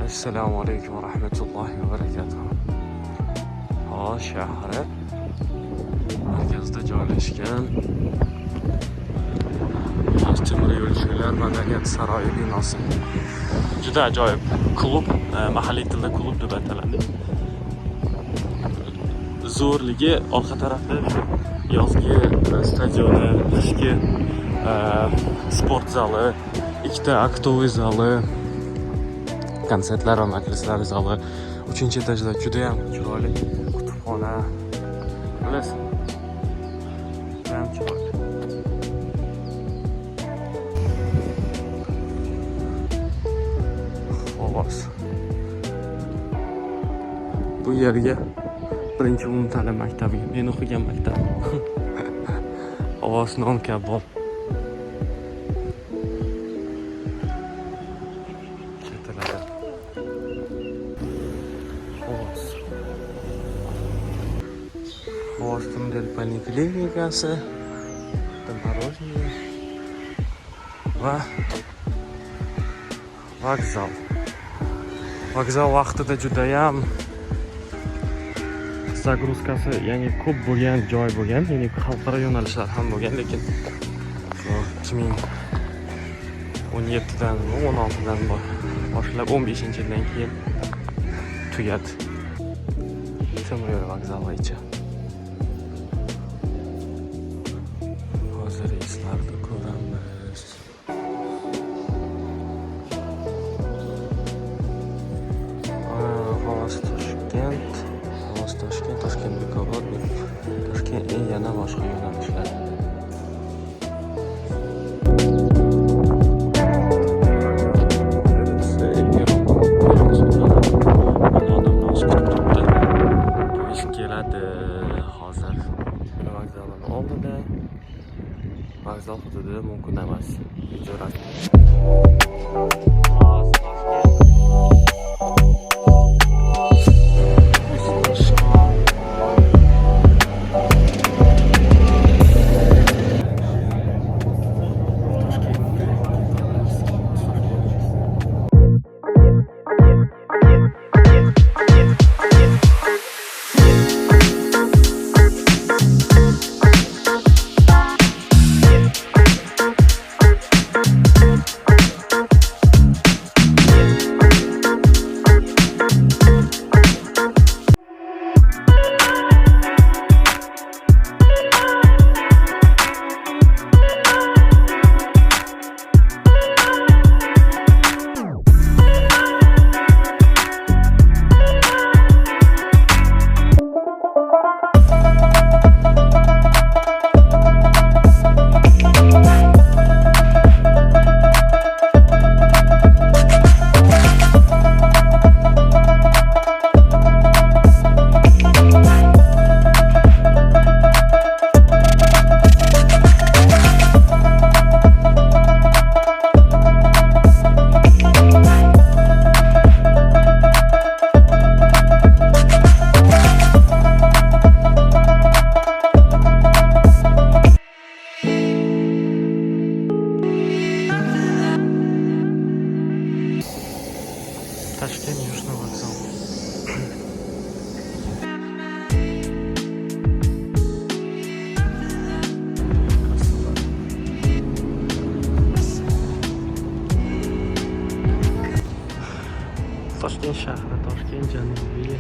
Assalomu alaykum va rahmatullohi va barakatuh. Xo'sh, shahri markazida joylashgan temir yo'lchilar madaniyat saroyi binosi. Juda ajoyib klub, mahalliy tilda klub deb ataladi. Zo'rligi orqa tarafda yozgi stadioni, qishki sport zali, ikkita aktoviy zali, konsertlar va majlislar zali, 3-etajda juda ham chiroyli kutubxona. Bilasiz? Ham chiroyli. Xo'sh. Bu yerga birinchi umumta'lim maktabiga men o'qigan maktab. Xo'sh, non kabob. Hostel poliklinikasi, Moroziye va vokzal. Vokzal vaqtida juda ham zagruzkasi, ya'ni ko'p bo'lgan joy bo'lgan, ya'ni xalqaro yo'nalishlar ham bo'lgan, lekin 2017dan, 16dan boshlab 15-yildan keyin tugadi. Temir yo'l vokzaligacha. Hozir reyslarni ko'ramiz. Toshkent Bekobod, Toshkent yana boshqa yo'nalishlar. Hozir vokzalning oldida, vokzal hududi mumkin emas. Toshkent Yuzhniy vokzal. Toshkent shahri, Toshkent janubiy